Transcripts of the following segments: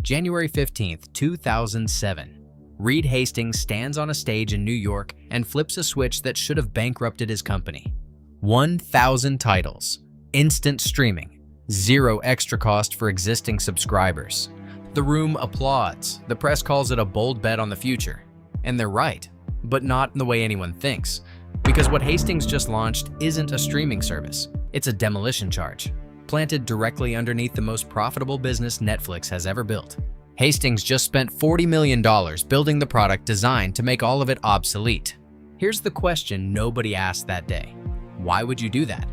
January 15th, 2007. Reed Hastings stands on a stage in New York and flips a switch that should have bankrupted his company. 1,000 titles, instant streaming, zero extra cost for existing subscribers. The room applauds. The press calls it a bold bet on the future. And they're right, but not in the way anyone thinks. Because what Hastings just launched isn't a streaming service. It's a demolition charge, planted directly underneath the most profitable business Netflix has ever built. Hastings just spent $40 million building the product designed to make all of it obsolete. Here's the question nobody asked that day. Why would you do that?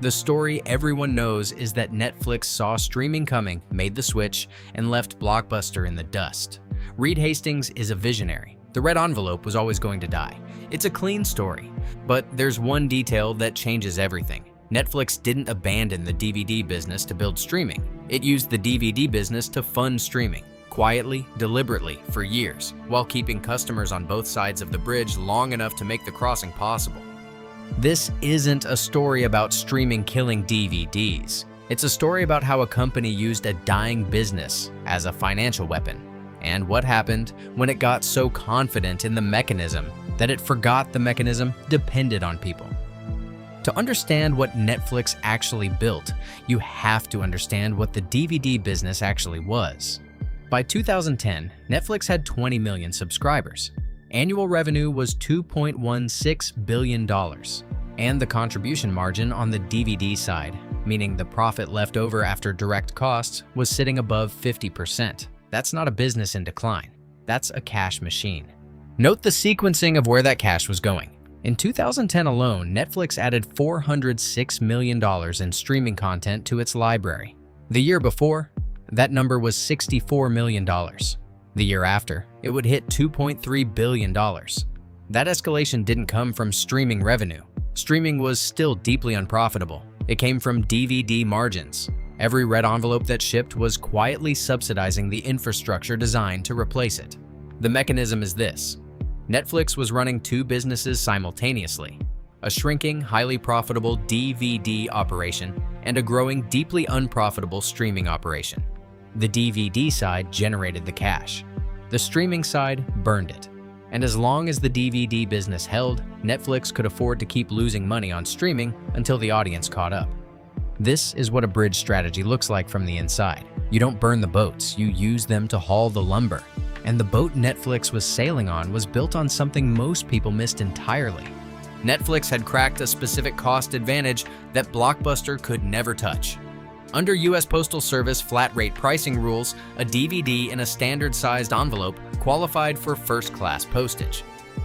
The story everyone knows is that Netflix saw streaming coming, made the switch, and left Blockbuster in the dust. Reed Hastings is a visionary. The red envelope was always going to die. It's a clean story, but there's one detail that changes everything. Netflix didn't abandon the DVD business to build streaming. It used the DVD business to fund streaming, quietly, deliberately, for years, while keeping customers on both sides of the bridge long enough to make the crossing possible. This isn't a story about streaming killing DVDs. It's a story about how a company used a dying business as a financial weapon, and what happened when it got so confident in the mechanism that it forgot the mechanism depended on people. To understand what Netflix actually built, you have to understand what the DVD business actually was. By 2010, Netflix had 20 million subscribers. Annual revenue was $2.16 billion, and the contribution margin on the DVD side, meaning the profit left over after direct costs, was sitting above 50%. That's not a business in decline. That's a cash machine. Note the sequencing of where that cash was going. In 2010 alone, Netflix added $406 million in streaming content to its library. The year before, that number was $64 million. The year after, it would hit $2.3 billion. That escalation didn't come from streaming revenue. Streaming was still deeply unprofitable. It came from DVD margins. Every red envelope that shipped was quietly subsidizing the infrastructure designed to replace it. The mechanism is this. Netflix was running two businesses simultaneously, a shrinking, highly profitable DVD operation and a growing, deeply unprofitable streaming operation. The DVD side generated the cash. The streaming side burned it. And as long as the DVD business held, Netflix could afford to keep losing money on streaming until the audience caught up. This is what a bridge strategy looks like from the inside. You don't burn the boats, you use them to haul the lumber. And the boat Netflix was sailing on was built on something most people missed entirely. Netflix had cracked a specific cost advantage that Blockbuster could never touch. Under US Postal Service flat-rate pricing rules, a DVD in a standard-sized envelope qualified for first-class postage.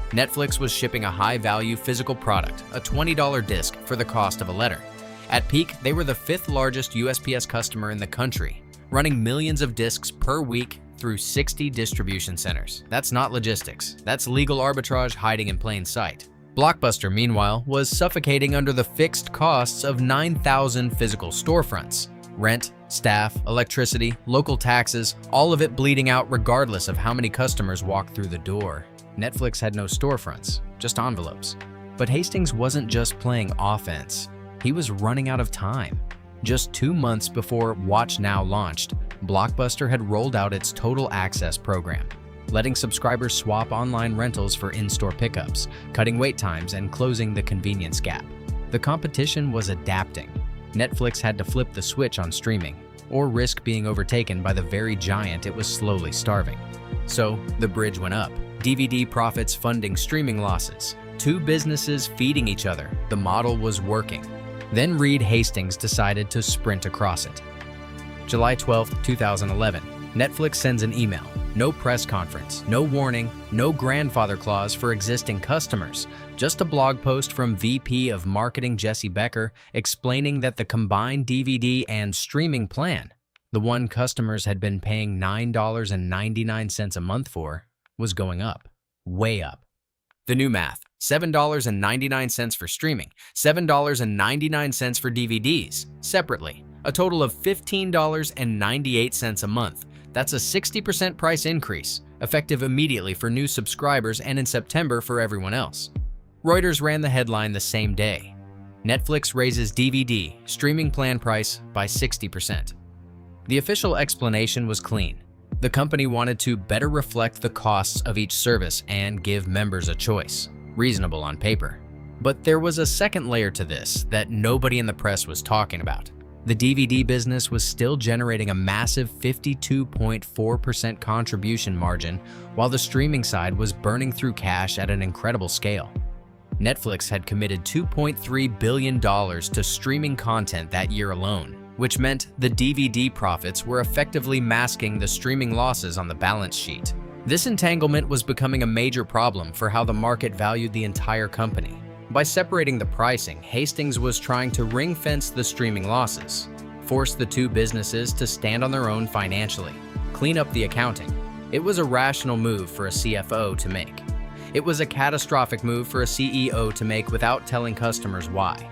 Netflix was shipping a high-value physical product, a $20 disc, for the cost of a letter. At peak, they were the fifth largest USPS customer in the country, running millions of discs per week through 60 distribution centers. That's not logistics. That's legal arbitrage hiding in plain sight. Blockbuster, meanwhile, was suffocating under the fixed costs of 9,000 physical storefronts. Rent, staff, electricity, local taxes, all of it bleeding out regardless of how many customers walked through the door. Netflix had no storefronts, just envelopes. But Hastings wasn't just playing offense. He was running out of time. Just 2 months before Watch Now launched, Blockbuster had rolled out its Total Access program, letting subscribers swap online rentals for in-store pickups, cutting wait times and closing the convenience gap. The competition was adapting. Netflix had to flip the switch on streaming, or risk being overtaken by the very giant it was slowly starving. So the bridge went up. DVD profits funding streaming losses. Two businesses feeding each other. The model was working. Then Reed Hastings decided to sprint across it. July 12, 2011, Netflix sends an email. No press conference, no warning, no grandfather clause for existing customers. Just a blog post from VP of Marketing Jesse Becker explaining that the combined DVD and streaming plan, the one customers had been paying $9.99 a month for, was going up, way up. The new math, $7.99 for streaming, $7.99 for DVDs, separately, a total of $15.98 a month. That's a 60% price increase, effective immediately for new subscribers and in September for everyone else. Reuters ran the headline the same day. Netflix raises DVD streaming plan price by 60%. The official explanation was clean. The company wanted to better reflect the costs of each service and give members a choice. Reasonable on paper. But there was a second layer to this that nobody in the press was talking about. The DVD business was still generating a massive 52.4% contribution margin, while the streaming side was burning through cash at an incredible scale. Netflix had committed $2.3 billion to streaming content that year alone, which meant the DVD profits were effectively masking the streaming losses on the balance sheet. This entanglement was becoming a major problem for how the market valued the entire company. By separating the pricing, Hastings was trying to ring-fence the streaming losses, force the two businesses to stand on their own financially, clean up the accounting. It was a rational move for a CFO to make. It was a catastrophic move for a CEO to make without telling customers why.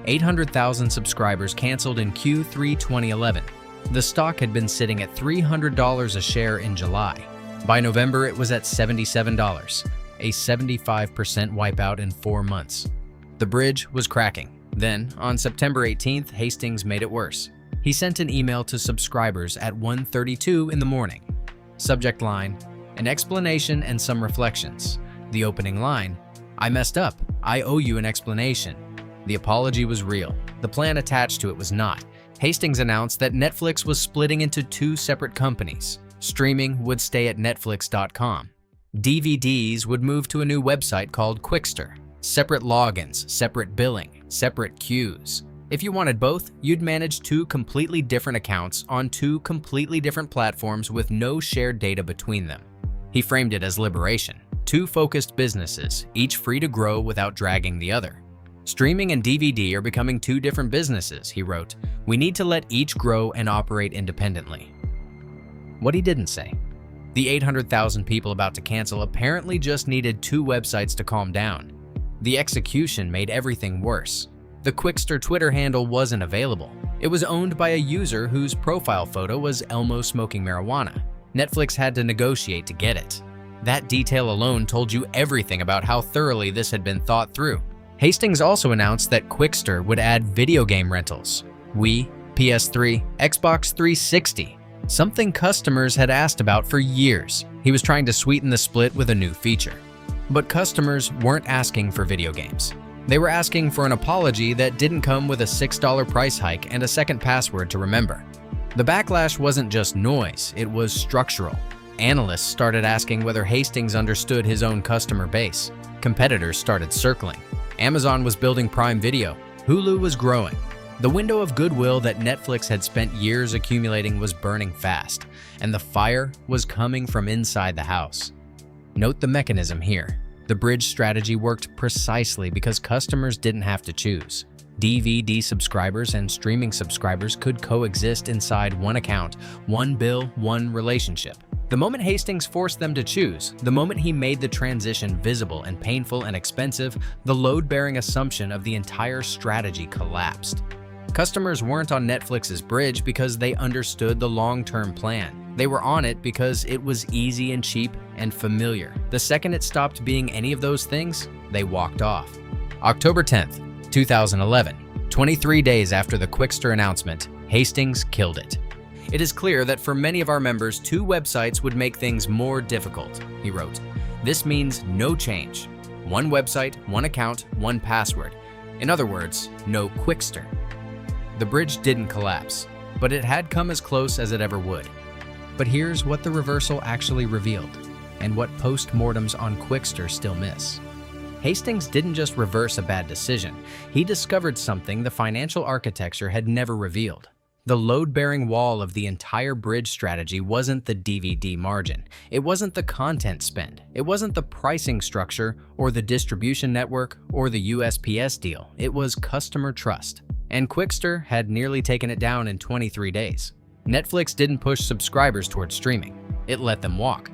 800,000 subscribers canceled in Q3 2011. The stock had been sitting at $300 a share in July. By November, it was at $77. A 75% wipeout in 4 months. The bridge was cracking. Then, on September 18th, Hastings made it worse. He sent an email to subscribers at 1:32 in the morning. Subject line, an explanation and some reflections. The opening line, I messed up. I owe you an explanation. The apology was real. The plan attached to it was not. Hastings announced that Netflix was splitting into 2 separate companies. Streaming would stay at Netflix.com. DVDs would move to a new website called Qwikster. Separate logins, separate billing, separate queues. If you wanted both, you'd manage 2 completely different accounts on 2 completely different platforms with no shared data between them. He framed it as liberation. 2 focused businesses, each free to grow without dragging the other. Streaming and DVD are becoming 2 different businesses, he wrote. We need to let each grow and operate independently. What he didn't say. The 800,000 people about to cancel apparently just needed 2 websites to calm down. The execution made everything worse. The Qwikster Twitter handle wasn't available. It was owned by a user whose profile photo was Elmo smoking marijuana. Netflix had to negotiate to get it. That detail alone told you everything about how thoroughly this had been thought through. Hastings also announced that Qwikster would add video game rentals. Wii, PS3, Xbox 360. Something customers had asked about for years. He was trying to sweeten the split with a new feature. But customers weren't asking for video games. They were asking for an apology that didn't come with a $6 price hike and a second password to remember. The backlash wasn't just noise, it was structural. Analysts started asking whether Hastings understood his own customer base. Competitors started circling. Amazon was building Prime Video. Hulu was growing. The window of goodwill that Netflix had spent years accumulating was burning fast, and the fire was coming from inside the house. Note the mechanism here. The bridge strategy worked precisely because customers didn't have to choose. DVD subscribers and streaming subscribers could coexist inside one account, one bill, one relationship. The moment Hastings forced them to choose, the moment he made the transition visible and painful and expensive, the load-bearing assumption of the entire strategy collapsed. Customers weren't on Netflix's bridge because they understood the long-term plan. They were on it because it was easy and cheap and familiar. The second it stopped being any of those things, they walked off. October 10th, 2011, 23 days after the Qwikster announcement, Hastings killed it. It is clear that for many of our members, 2 websites would make things more difficult, he wrote. This means no change. 1 website, 1 account, 1 password. In other words, no Qwikster. The bridge didn't collapse, but it had come as close as it ever would. But here's what the reversal actually revealed, and what post-mortems on Qwikster still miss. Hastings didn't just reverse a bad decision, he discovered something the financial architecture had never revealed. The load-bearing wall of the entire bridge strategy wasn't the DVD margin, it wasn't the content spend, it wasn't the pricing structure or the distribution network or the USPS deal, it was customer trust. And Qwikster had nearly taken it down in 23 days. Netflix didn't push subscribers towards streaming, it let them walk.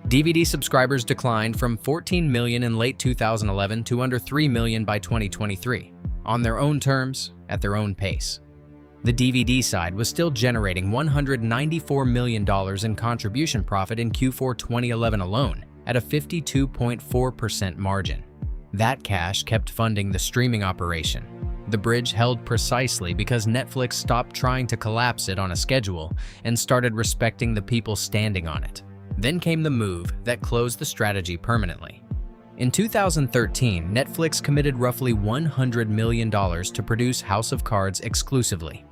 DVD subscribers declined from 14 million in late 2011 to under 3 million by 2023, on their own terms, at their own pace. The DVD side was still generating $194 million in contribution profit in Q4 2011 alone, at a 52.4% margin. That cash kept funding the streaming operation. The bridge held precisely because Netflix stopped trying to collapse it on a schedule and started respecting the people standing on it. Then came the move that closed the strategy permanently. In 2013, Netflix committed roughly $100 million to produce House of Cards exclusively.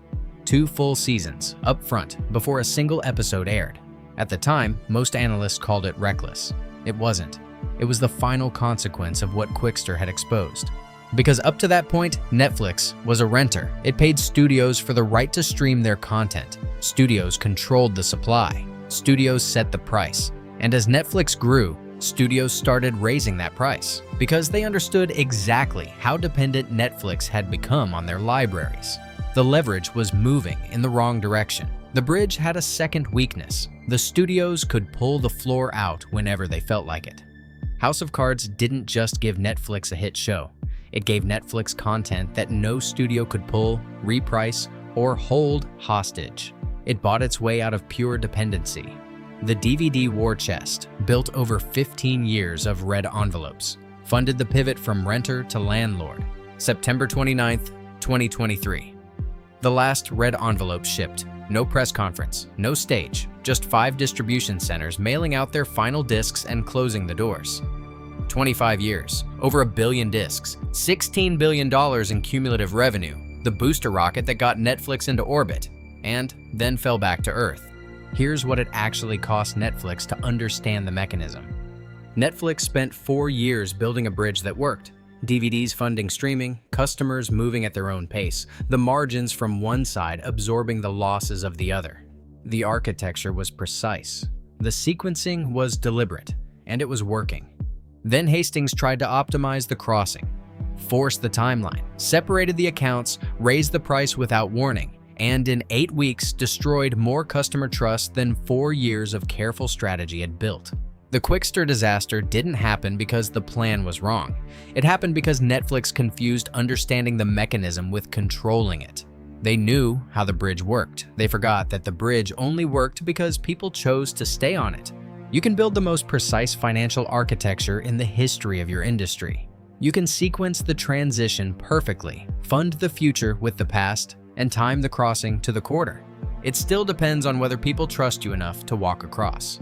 2 full seasons, up front, before a single episode aired. At the time, most analysts called it reckless. It wasn't. It was the final consequence of what Qwikster had exposed. Because up to that point, Netflix was a renter. It paid studios for the right to stream their content. Studios controlled the supply. Studios set the price. And as Netflix grew, studios started raising that price because they understood exactly how dependent Netflix had become on their libraries. The leverage was moving in the wrong direction. The bridge had a second weakness. The studios could pull the floor out whenever they felt like it. House of Cards didn't just give Netflix a hit show. It gave Netflix content that no studio could pull, reprice, or hold hostage. It bought its way out of pure dependency. The DVD war chest, built over 15 years of red envelopes, funded the pivot from renter to landlord. September 29, 2023. The last red envelope shipped. No press conference, no stage, just 5 distribution centers mailing out their final discs and closing the doors. 25 years, over 1 billion discs, $16 billion in cumulative revenue, the booster rocket that got Netflix into orbit, and then fell back to Earth. Here's what it actually cost Netflix to understand the mechanism. Netflix spent 4 years building a bridge that worked. DVDs funding streaming, customers moving at their own pace, the margins from one side absorbing the losses of the other. The architecture was precise. The sequencing was deliberate, and it was working. Then Hastings tried to optimize the crossing, forced the timeline, separated the accounts, raised the price without warning, and in 8 weeks destroyed more customer trust than 4 years of careful strategy had built. The Qwikster disaster didn't happen because the plan was wrong. It happened because Netflix confused understanding the mechanism with controlling it. They knew how the bridge worked. They forgot that the bridge only worked because people chose to stay on it. You can build the most precise financial architecture in the history of your industry. You can sequence the transition perfectly, fund the future with the past, and time the crossing to the quarter. It still depends on whether people trust you enough to walk across.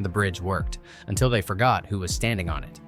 The bridge worked, until they forgot who was standing on it.